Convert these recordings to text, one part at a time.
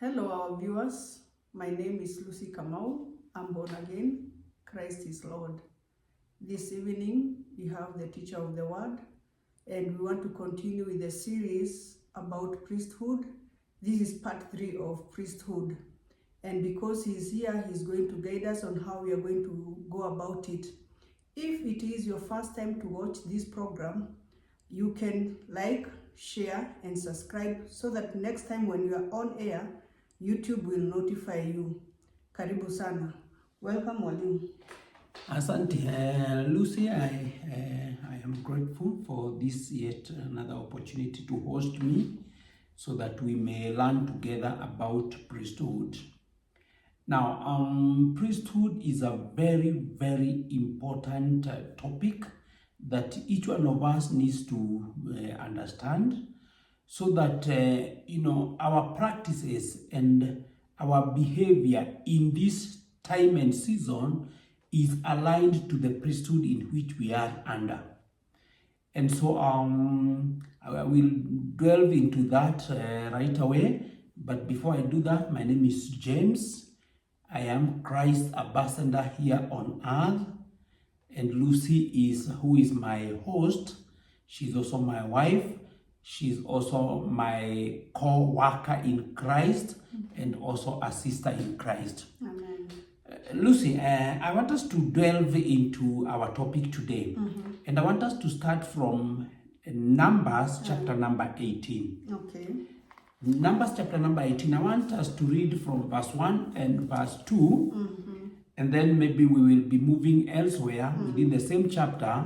Hello, our viewers. My name is Lucy Kamau. I'm born again. Christ is Lord. This evening, we have the teacher of the word, and we want to continue with the series about priesthood. This is part 3 of priesthood. And because he's here, he's going to guide us on how we are going to go about it. If it is your first time to watch this program, you can like, share, and subscribe so that next time when you are on air, YouTube will notify you. Karibu sana. Welcome, Mwalimu. Asante, Lucy. I am grateful for this yet another opportunity to host me so that we may learn together about priesthood. Now, priesthood is a very, very important topic that each one of us needs to understand, so that our practices and our behavior in this time and season is aligned to the priesthood in which we are under. And so I will delve into that right away. But before I do that, my name is James. I am Christ's ambassador here on earth. And Lucy who is my host. She's also my wife. She's also my co-worker in Christ and also a sister in Christ. Amen. Lucy, I want us to delve into our topic today. And I want us to start from Numbers chapter number 18. Okay. Numbers chapter number 18. I want us to read from verse 1 and verse 2. And then maybe we will be moving elsewhere within the same chapter,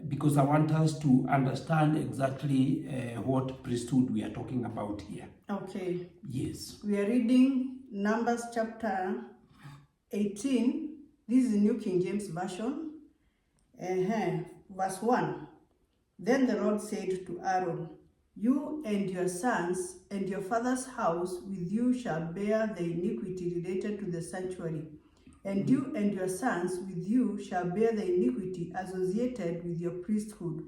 because I want us to understand exactly what priesthood we are talking about here. Okay. Yes. We are reading Numbers chapter 18. This is the New King James Version. Verse 1. Then the Lord said to Aaron, "You and your sons and your father's house with you shall bear the iniquity related to the sanctuary. And you and your sons with you shall bear the iniquity associated with your priesthood.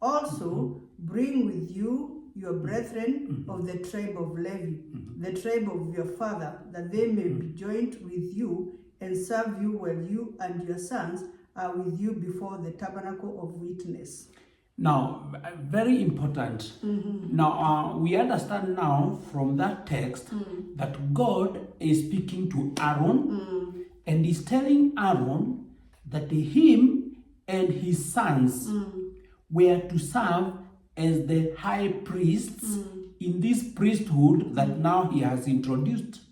Also bring with you your brethren of the tribe of Levi, the tribe of your father, that they may be joined with you and serve you while you and your sons are with you before the tabernacle of witness." Now, very important. Now, we understand now from that text that God is speaking to Aaron and is telling Aaron that him and his sons were to serve as the high priests in this priesthood that now he has introduced.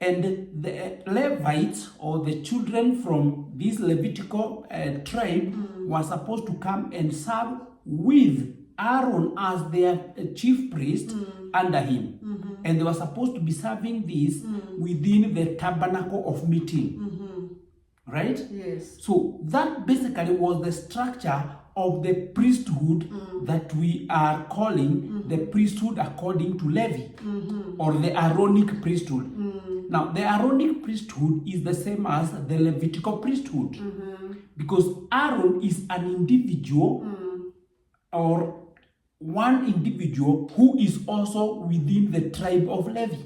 And the Levites, or the children from this Levitical tribe, were supposed to come and serve with Aaron as their chief priest under him. And they were supposed to be serving this within the tabernacle of meeting. Right? Yes. So that basically was the structure of the priesthood that we are calling the priesthood according to Levi, or the Aaronic priesthood. Now, the Aaronic priesthood is the same as the Levitical priesthood, because Aaron is an individual, or one individual who is also within the tribe of Levi.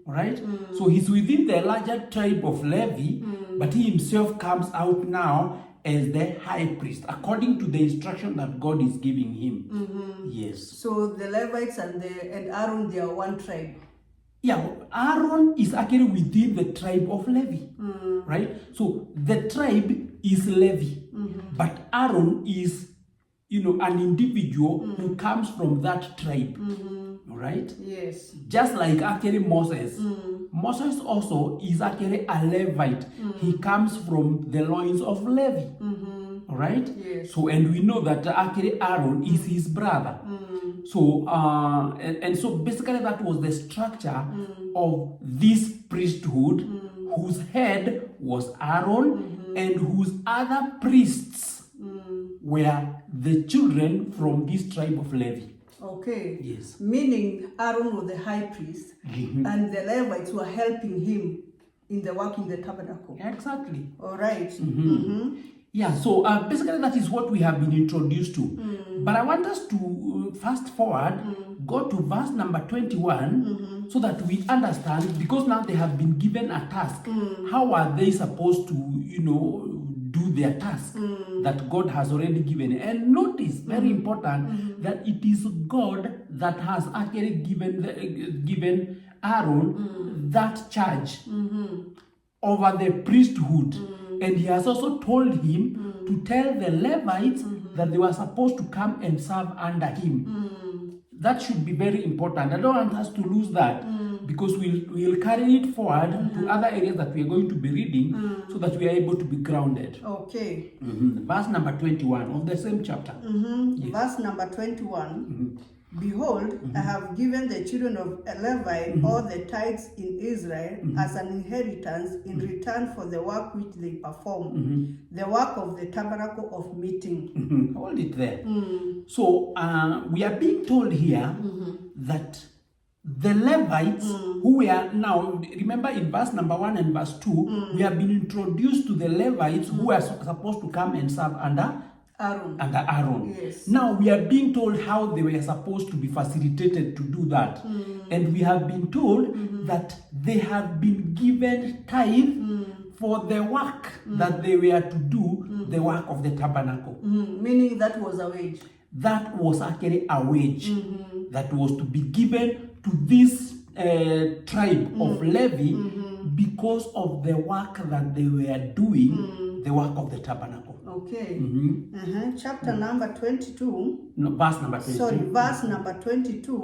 Right? So he's within the larger tribe of Levi, but he himself comes out now as the high priest, according to the instruction that God is giving him. Yes. So the Levites and Aaron, they are one tribe. Yeah, Aaron is actually within the tribe of Levi, right? So the tribe is Levi, but Aaron is, an individual who comes from that tribe, right? Yes. Just like actually Moses. Moses also is actually a Levite. He comes from the loins of Levi, right? Yes. So, and we know that actually Aaron is his brother. So, and so basically that was the structure of this priesthood, whose head was Aaron, and whose other priests were the children from this tribe of Levi. Okay. Yes. Meaning Aaron was the high priest, and the Levites were helping him in the work in the tabernacle. Exactly. All right. Yeah, so basically that is what we have been introduced to. But I want us to fast forward, go to verse number 21, so that we understand, because now they have been given a task. How are they supposed to, do their task that God has already given? And notice, very important, that it is God that has actually given Aaron that charge over the priesthood. And he has also told him to tell the Levites that they were supposed to come and serve under him. That should be very important. I don't want us to lose that, because we'll carry it forward to other areas that we are going to be reading, so that we are able to be grounded. Okay. Verse number 21 of the same chapter. Yes. Verse number 21. Behold, I have given the children of Levi all the tithes in Israel as an inheritance in return for the work which they perform, the work of the tabernacle of meeting. Hold it there. So we are being told here that the Levites, who we are now, remember in verse number 1 and verse 2, we have been introduced to the Levites who are supposed to come and serve under Aaron. Yes. Now we are being told how they were supposed to be facilitated to do that. And we have been told that they have been given tithe for the work that they were to do, the work of the tabernacle. Meaning that was a wage. That was actually a wage that was to be given to this tribe of Levi because of the work that they were doing, the work of the tabernacle. Okay. Chapter number 22. No, verse number 22. Sorry, verse number 22.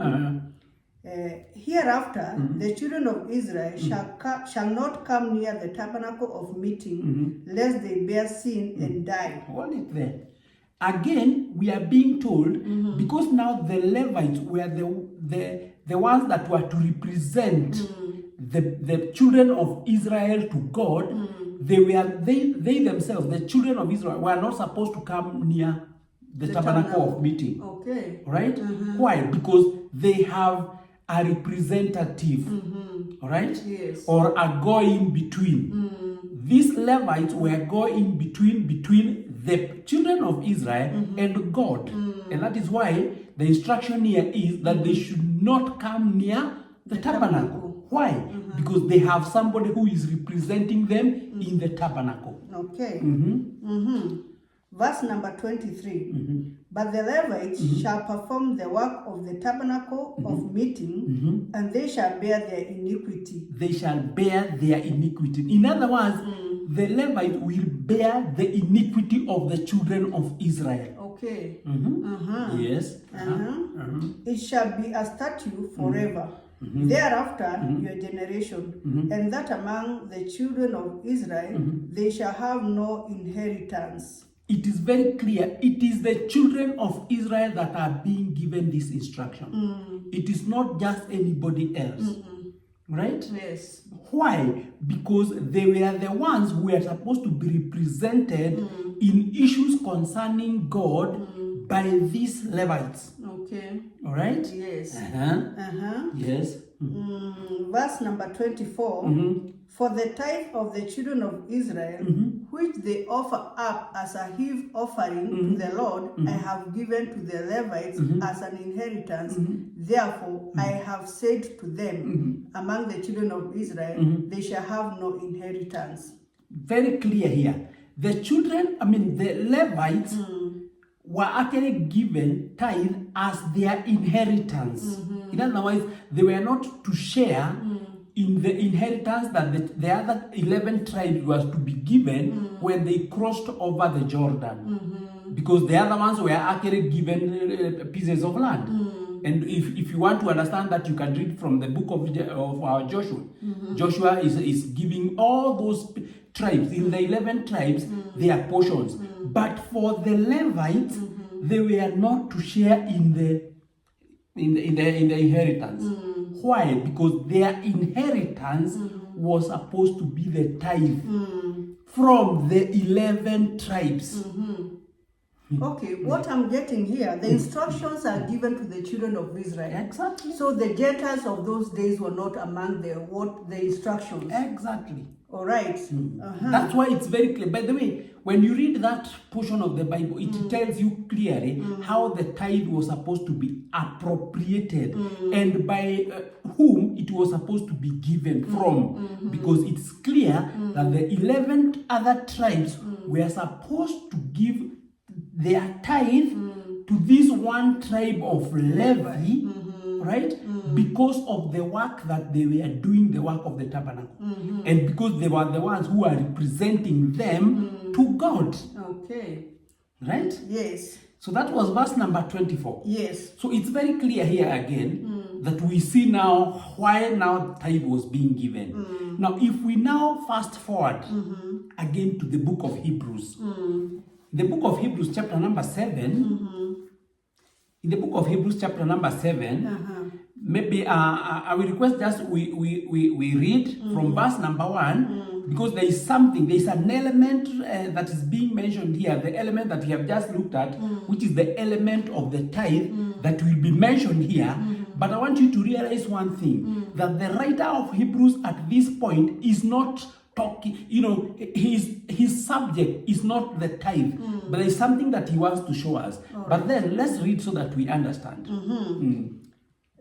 Hereafter, the children of Israel shall not come near the tabernacle of meeting, lest they bear sin and die. Hold it there. Again, we are being told, because now the Levites were the ones that were to represent the children of Israel to God. They themselves, the children of Israel, were not supposed to come near the tabernacle of meeting. Okay. Right? Why? Because they have a representative. All right? Yes. Or a go-in between. These Levites were going between the children of Israel and God. And that is why the instruction here is that they should not come near the tabernacle. Why? Because they have somebody who is representing them in the tabernacle. Okay. Verse number 23. But the Levites shall perform the work of the tabernacle of meeting, and they shall bear their iniquity. They shall bear their iniquity. In other words, the Levites will bear the iniquity of the children of Israel. Okay. Yes. It shall be a statute forever. Thereafter, your generation, and that among the children of Israel, they shall have no inheritance. It is very clear. It is the children of Israel that are being given this instruction. It is not just anybody else. Right? Yes. Why? Because they were the ones who were supposed to be represented in issues concerning God by these Levites. Okay. All right? Yes. Yes. Verse number 24. For the tithe of the children of Israel, which they offer up as a heave offering to the Lord, I have given to the Levites as an inheritance. Therefore, I have said to them, among the children of Israel, they shall have no inheritance. Very clear here. The Levites were actually given tithe as their inheritance. In other words, they were not to share in the inheritance that the other 11 tribes was to be given when they crossed over the Jordan. Because the other ones were actually given pieces of land. And if you want to understand that, you can read from the book of Joshua. Joshua is giving all those tribes, in the 11 tribes, their portions. But for the Levites, they were not to share in the inheritance. Why? Because their inheritance was supposed to be the tithe from the 11 tribes. Okay, what I'm getting here, the instructions are given to the children of Israel. Exactly. So the Gentiles of those days were not among the instructions. Exactly. All right. That's why it's very clear. By the way, when you read that portion of the Bible, it tells you clearly how the tithe was supposed to be appropriated and by whom it was supposed to be given from. Because it's clear that the 11 other tribes were supposed to give their tithe to this one tribe of Levi, right? Because of the work that they were doing, the work of the tabernacle. And because they were the ones who are representing them to God. Okay. Right? Yes. So that was verse number 24. Yes. So it's very clear here again that we see now why now tithe was being given. Now if we now fast forward again to the book of Hebrews. The book of Hebrews chapter number 7. In the book of Hebrews chapter number 7, maybe I will request just we read from verse number 1 because there is an element that is being mentioned here, the element that we have just looked at, which is the element of the tithe that will be mentioned here. But I want you to realize one thing, that the writer of Hebrews at this point is not talking, his subject is not the tithe, but there is something that he wants to show us. But then let's read so that we understand.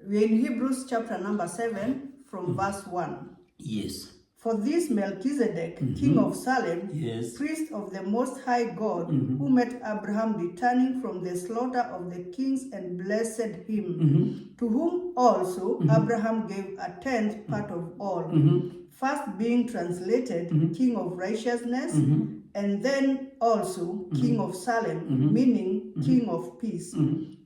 We're in Hebrews chapter number 7 from verse 1. Yes. For this Melchizedek, king of Salem, Yes. priest of the Most High God, who met Abraham returning from the slaughter of the kings and blessed him, to whom also Abraham gave a tenth part of all, first being translated king of righteousness, and then also king of Salem, meaning king of peace,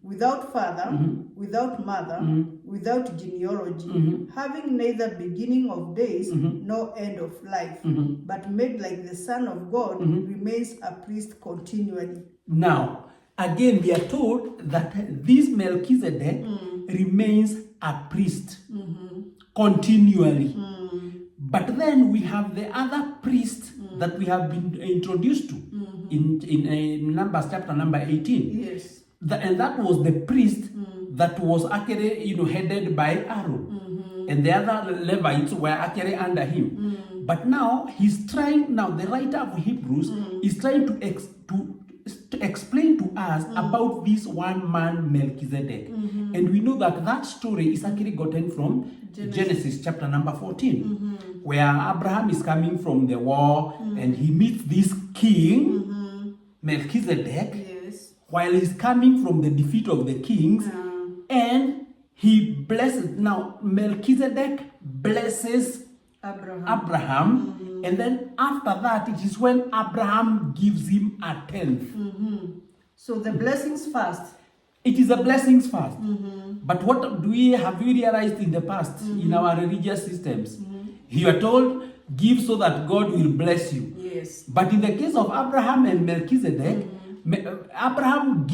without father, without mother, without genealogy, having neither beginning of days nor end of life, but made like the Son of God, remains a priest continually. Now, again, we are told that this Melchizedek remains a priest continually. But then we have the other priest that we have been introduced to in Numbers chapter number 18. Yes. And that was the priest that was actually, headed by Aaron. And the other Levites were actually under him. But now the writer of Hebrews is trying to explain to us about this one man Melchizedek. And we know that story is actually gotten from Genesis chapter number 14, where Abraham is coming from the war and he meets this king, Melchizedek, Yes. while he's coming from the defeat of the kings, and he blesses. Now, Melchizedek blesses Abraham, and then after that, it is when Abraham gives him a tenth. So the blessings first. It is a blessings first. But what have we realized in the past in our religious systems? You are told, give so that God will bless you. Yes. But in the case of Abraham and Melchizedek, Abraham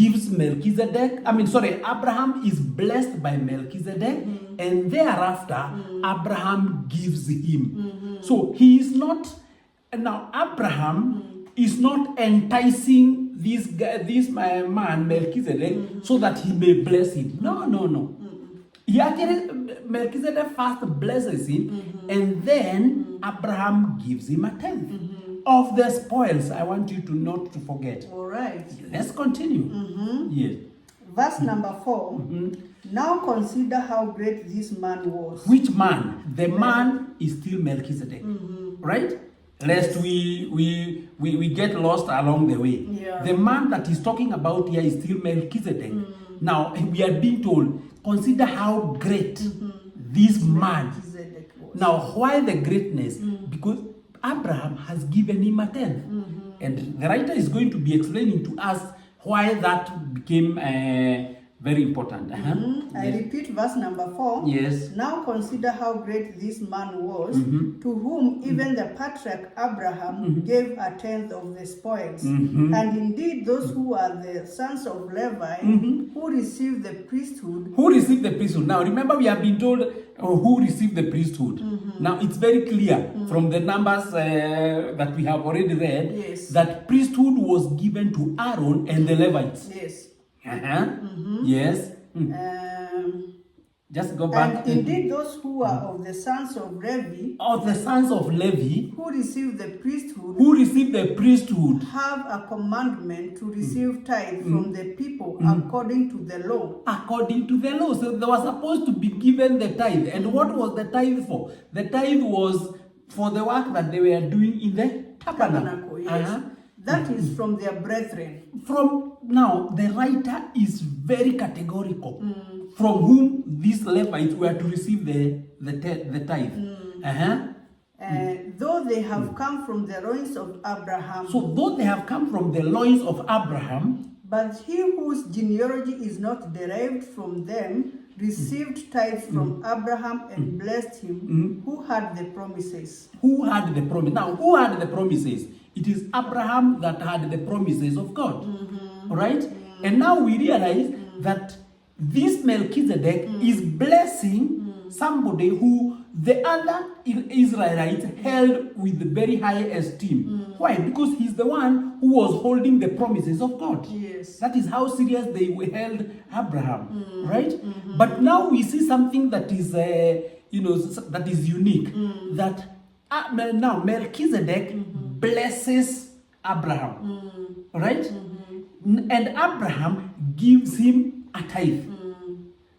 is blessed by Melchizedek, and thereafter Abraham gives him. So he is not, now Abraham is not enticing this man Melchizedek so that he may bless him. No. He actually, Melchizedek first blesses him, and then Abraham gives him a tenth of the spoils. I want you to not to forget. All right. Let's continue. Yes. Verse number 4. Now consider how great this man was. Which man? The man is still Melchizedek, right? Lest we get lost along the way. Yeah. The man that he's talking about here is still Melchizedek. Now we are being told, consider how great this man. Was. Now, why the greatness? Because Abraham has given him a tenth. And the writer is going to be explaining to us why that became very important. I repeat verse number 4. Yes. Now consider how great this man was, to whom even the patriarch Abraham gave a tenth of the spoils. And indeed, those who are the sons of Levi, who received the priesthood. Who received the priesthood? Now, remember, we have been told who received the priesthood. Now it's very clear from the numbers that we have already read, Yes. that priesthood was given to Aaron and the Levites. Yes. Yes. Just go back. And indeed those who are of the sons of Levi, Of the sons of Levi, who received the priesthood, have a commandment to receive tithe from the people according to the law. According to the law. So they were supposed to be given the tithe. And what was the tithe for? The tithe was for the work that they were doing in the tabernacle. Yes. That is from their brethren. From now, the writer is very categorical. From whom these Levites were to receive the tithe. Though they have come from the loins of Abraham. So though they have come from the loins of Abraham, but he whose genealogy is not derived from them received tithes from Abraham and blessed him who had the promises. Who had the promise? Now, who had the promises? It is Abraham that had the promises of God. All right? And now we realize that this Melchizedek is blessing somebody who the other Israelites held with very high esteem. Why? Because he's the one who was holding the promises of God. Yes. That is how serious they held Abraham, right? But now we see something that is, that is unique. That now Melchizedek blesses Abraham, right? And Abraham gives him a tithe.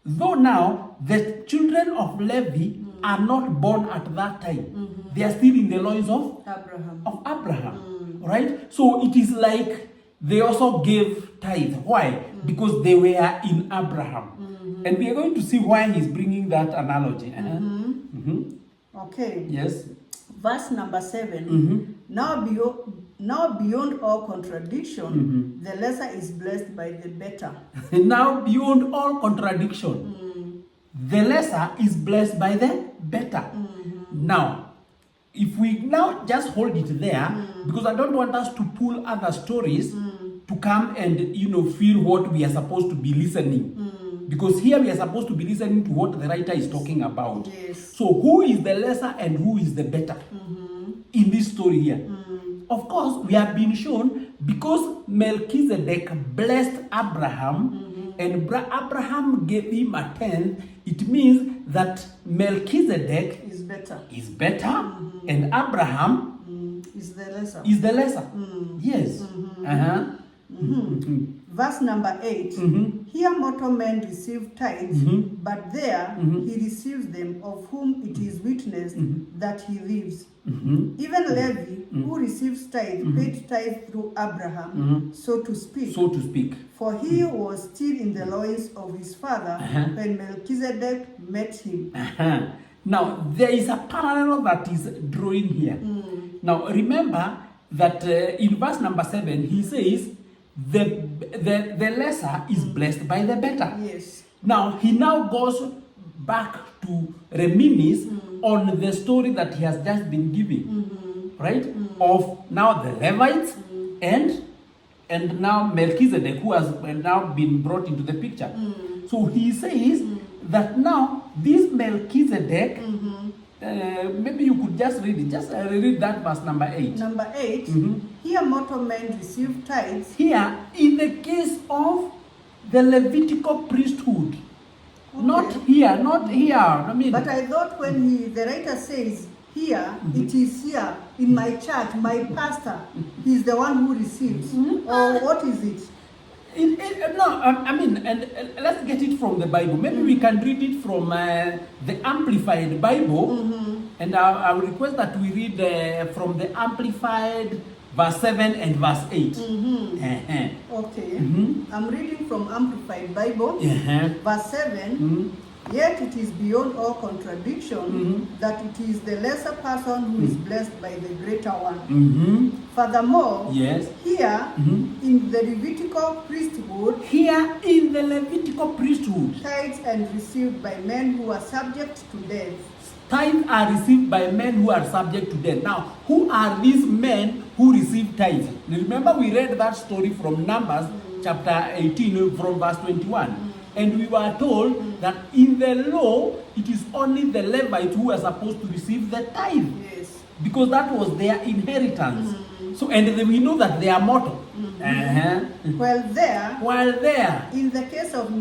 Though now the children of Levi are not born at that time. They are still in the loins of Abraham. Right? So it is like they also gave tithe. Why? Because they were in Abraham. And we are going to see why he's bringing that analogy. Okay. Yes. Verse number 7. Now beyond all contradiction, the lesser is blessed by the better. Now beyond all contradiction, the lesser is blessed by the better. Now, if we now just hold it there, because I don't want us to pull other stories to come and feel what we are supposed to be listening. Because here we are supposed to be listening to what the writer is talking about. Yes. So who is the lesser and who is the better in this story here? Of course, we have been shown because Melchizedek blessed Abraham and Abraham gave him a tenth, it means that Melchizedek is better, and Abraham is the lesser. Yes. Verse number 8. Here mortal men receive tithes, but there he receives them of whom it is witnessed that he lives. Even Levi, who receives tithe, paid tithe through Abraham, so to speak. For he was still in the loins of his father when Melchizedek met him. Now, there is a parallel that is drawing here. Now, remember that in verse number 7, he says, the lesser is blessed by the better. Yes. Now, he now goes back to reminisce on the story that he has just been giving, right? Of now the Levites and now Melchizedek, who has now been brought into the picture. So he says that now this Melchizedek, maybe you could just read it. Just read that verse number 8. Number 8. Here mortal men receive tithes. Here, in the case of the Levitical priesthood. Okay. Not here. I mean, but I thought when the writer says here, it is here in my church, my pastor, he's the one who receives. Or what is it? And let's get it from the Bible. Maybe we can read it from the Amplified Bible. And I will request that we read from the Amplified verse 7 and verse 8. Okay. I'm reading from Amplified Bible. Verse 7. Yet it is beyond all contradiction that it is the lesser person who is blessed by the greater one. Furthermore, yes, here in the Levitical priesthood, tithes are received by men who are subject to death. Tithes are received by men who are subject to death. Now, who are these men who receive tithes? Remember, we read that story from Numbers chapter 18 from verse 21. And we were told that in the law, it is only the Levites who are supposed to receive the tithe. Yes. Because that was their inheritance. So, and we know that they are mortal. While there, in the case of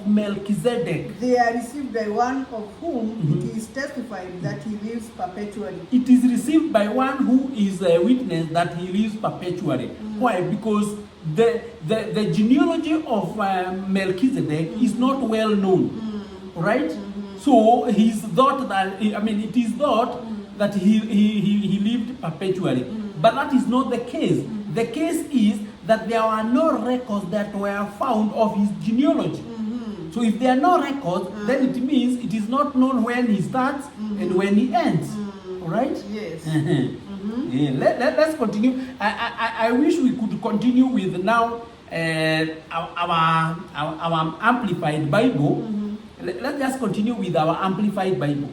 Melchizedek, they are received by one of whom it is testified that he lives perpetually. It is received by one who is a witness that he lives perpetually. Why? Because the genealogy of Melchizedek is not well known, right? So he's thought that, it is thought that he lived perpetually. But that is not the case. The case is that there are no records that were found of his genealogy. So if there are no records, then it means it is not known when he starts and when he ends. Right? Yes. Yeah, let's continue. I wish we could continue with now our Amplified Bible. Let's just continue with our Amplified Bible.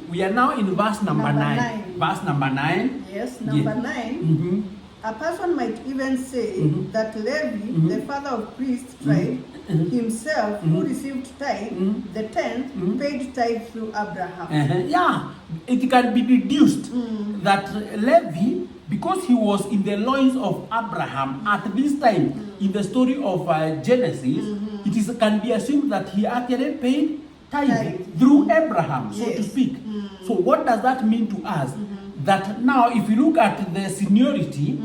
We are now in verse number 9. Verse number 9. Yes, number 9. A person might even say that Levi, the father of priests tribe, himself, who received tithe, the tenth, paid tithe through Abraham. Yeah, it can be deduced that Levi, because he was in the loins of Abraham at this time in the story of Genesis, it can be assumed that he actually paid tithe through Abraham, so to speak. So what does that mean to us? That now if you look at the seniority,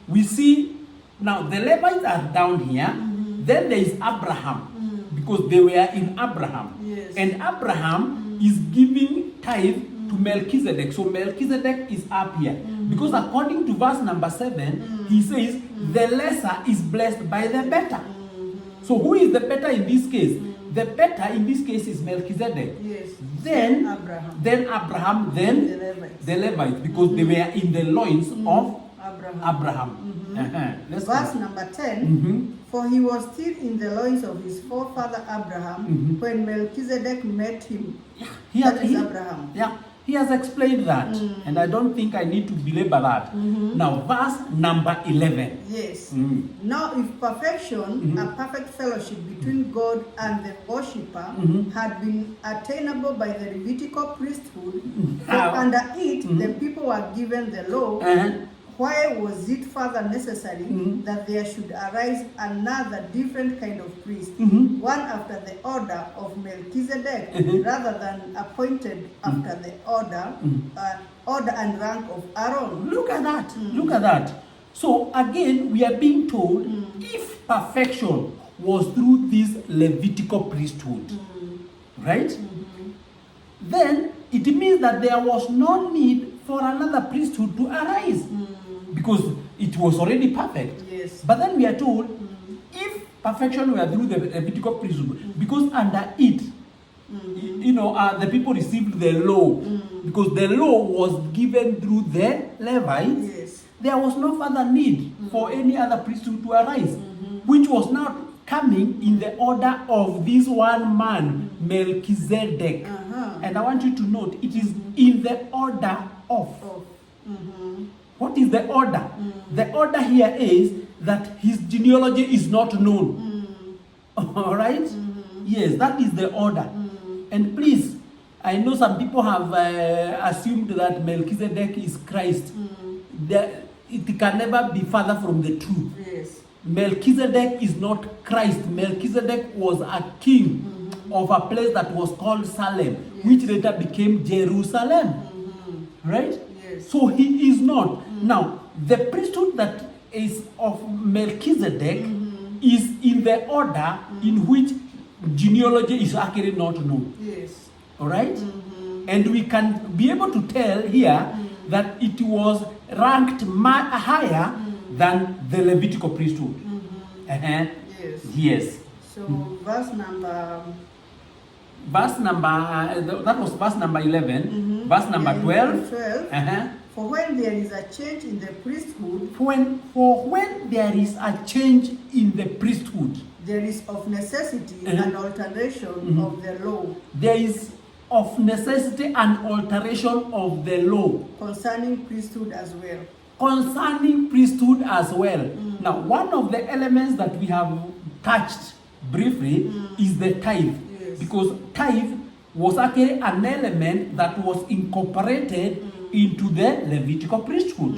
we see now the Levites are down here, then there is Abraham, because they were in Abraham. Yes. And Abraham is giving tithe to Melchizedek. So Melchizedek is up here. Because according to verse number 7, he says, the lesser is blessed by the better. So who is the better in this case? The better in this case is Melchizedek. Yes. Then Abraham. Then the Levites, because they were in the loins of Abraham. Verse number 10. For he was still in the loins of his forefather Abraham when Melchizedek met him. That is Abraham. Yeah, he has explained that, and I don't think I need to belabor that. Now, verse number 11. Yes. Now, if perfection, a perfect fellowship between God and the worshipper, had been attainable by the Levitical priesthood, for under it the people were given the law, why was it further necessary that there should arise another different kind of priest, one after the order of Melchizedek, rather than appointed after the order and rank of Aaron? Look at that. Look at that. So again, we are being told if perfection was through this Levitical priesthood, right? Then it means that there was no need for another priesthood to arise. Because it was already perfect. Yes. But then we are told, if perfection were through the Levitical priesthood, because under it, the people received the law, because the law was given through the Levites, Yes. there was no further need for any other priesthood to arise, which was now coming in the order of this one man, Melchizedek. And I want you to note, it is in the order of. What is the order? The order here is that his genealogy is not known. All right? Yes, that is the order. And please, I know some people have assumed that Melchizedek is Christ. It can never be further from the truth. Yes. Melchizedek is not Christ. Melchizedek was a king of a place that was called Salem, which later became Jerusalem. Right? Yes. So he is not. Now, the priesthood that is of Melchizedek is in the order in which genealogy is actually not known. Yes. All right? And we can be able to tell here that it was ranked higher than the Levitical priesthood. Yes. Yes. So verse number that was verse number 11. Verse number 12. 12. For when there is a change in the priesthood, For when there is a change in the priesthood, there is of necessity an alteration of the law. There is of necessity an alteration of the law. Concerning priesthood as well. Concerning priesthood as well. Now, one of the elements that we have touched briefly is the tithe. Yes. Because tithe was actually an element that was incorporated into the Levitical priesthood.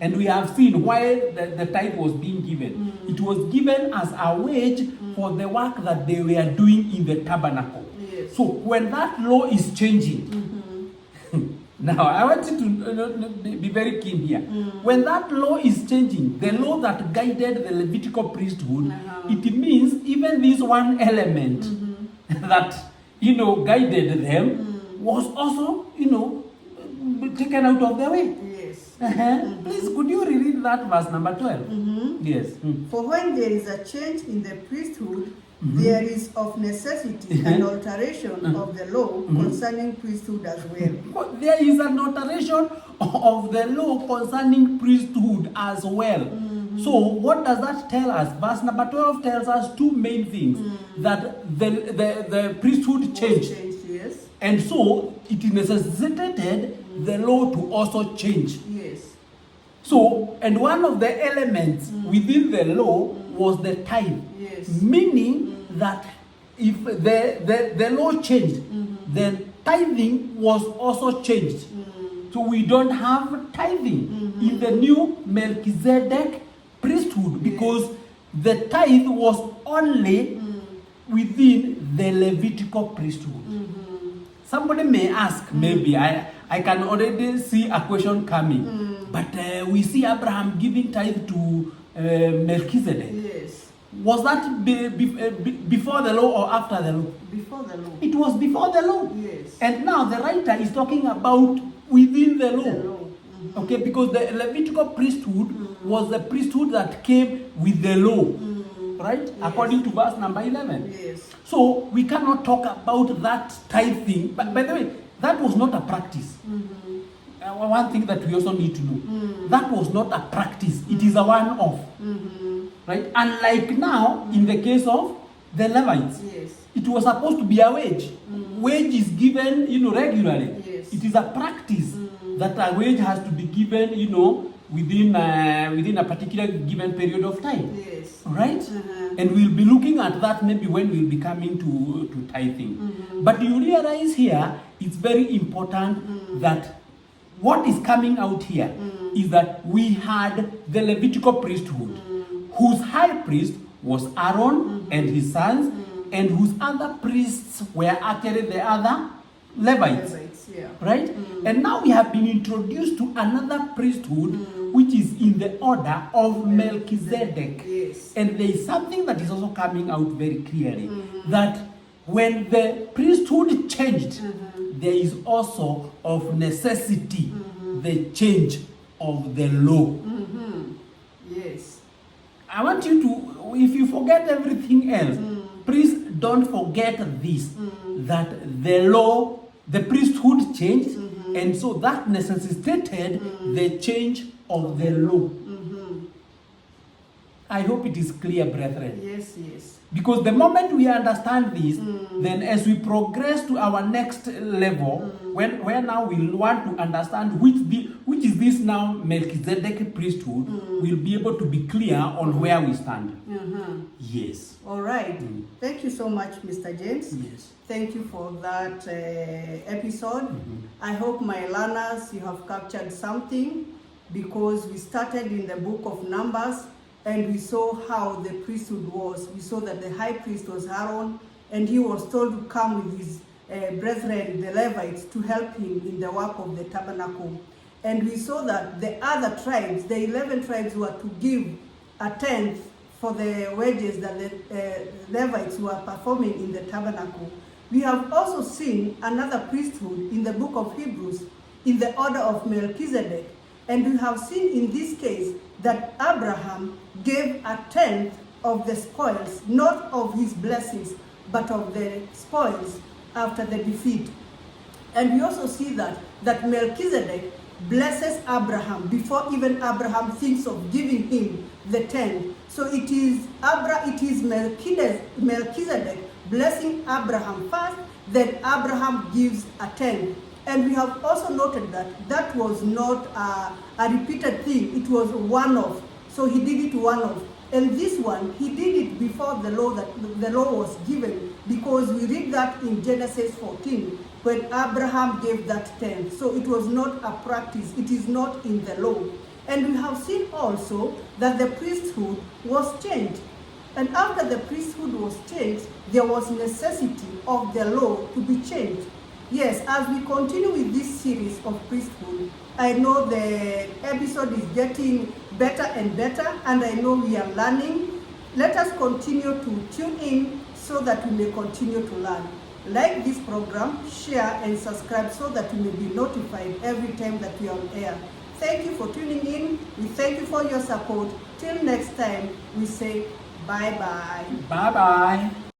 And we have seen why the tithe was being given. It was given as a wage for the work that they were doing in the tabernacle. Yes. So when that law is changing, now I want you to be very keen here. When that law is changing, the law that guided the Levitical priesthood, it means even this one element that guided them was also taken out of the way. Please, could you read that verse number 12? Yes. For when there is a change in the priesthood, there is of necessity an alteration of the law concerning priesthood as well. There is an alteration of the law concerning priesthood as well. So what does that tell us? Verse number 12 tells us two main things. That the priesthood changed. Yes. And so it necessitated the law to also change. Yes. So, and one of the elements within the law was the tithe. Yes. Meaning that if the law changed, then tithing was also changed. So we don't have tithing in the new Melchizedek priesthood because the tithe was only within the Levitical priesthood. Somebody may ask, maybe, I can already see a question coming, but we see Abraham giving tithe to Melchizedek. Yes. Was that before the law or after the law? Before the law. It was before the law. Yes. And now the writer is talking about within the law. The law. Okay, because the Levitical priesthood was the priesthood that came with the law. Right? Yes. According to verse number 11. Yes. So we cannot talk about that tithe thing. But by the way, that was not a practice. One thing that we also need to know. That was not a practice. It is a one-off. Right? Unlike now, in the case of the Levites. Yes. It was supposed to be a wage. Wage is given, regularly. Yes. It is a practice that a wage has to be given, within a particular given period of time. Yes. Right? And we'll be looking at that maybe when we'll be coming to tithing. But you realize here, it's very important that what is coming out here is that we had the Levitical priesthood, whose high priest was Aaron and his sons, and whose other priests were actually the other Levites. Yeah. Right? And now we have been introduced to another priesthood which is in the order of Melchizedek. Yes. And there is something that is also coming out very clearly, that when the priesthood changed, there is also of necessity the change of the law. Yes. I want you to, if you forget everything else, please don't forget this, that the law, the priesthood changed, and so that necessitated the change of the law. I hope it is clear, brethren. Yes, yes. Because the moment we understand this, then as we progress to our next level, where now we'll want to understand which is this now Melchizedek priesthood, we'll be able to be clear on where we stand. Yes. All right. Thank you so much, Mr. James. Yes. Thank you for that episode. I hope my learners, you have captured something, because we started in the book of Numbers and we saw how the priesthood was. We saw that the high priest was Aaron, and he was told to come with his brethren, the Levites, to help him in the work of the tabernacle. And we saw that the other tribes, the 11 tribes, were to give a tenth for the wages that the Levites were performing in the tabernacle. We have also seen another priesthood in the book of Hebrews in the order of Melchizedek. And we have seen in this case that Abraham gave a tenth of the spoils, not of his blessings, but of the spoils after the defeat. And we also see that Melchizedek blesses Abraham before even Abraham thinks of giving him the tenth. So it is Melchizedek blessing Abraham first, then Abraham gives a tenth. And we have also noted that was not a repeated thing. It was one-off. So he did it one-off. And this one, he did it before the law was given, because we read that in Genesis 14 when Abraham gave that tenth. So it was not a practice, it is not in the law. And we have seen also that the priesthood was changed. And after the priesthood was changed, there was necessity of the law to be changed. Yes, as we continue with this series of priesthood, I know the episode is getting better and better, and I know we are learning. Let us continue to tune in so that we may continue to learn. Like this program, share and subscribe so that you may be notified every time that we are on air. Thank you for tuning in. We thank you for your support. Till next time, we say bye-bye. Bye-bye.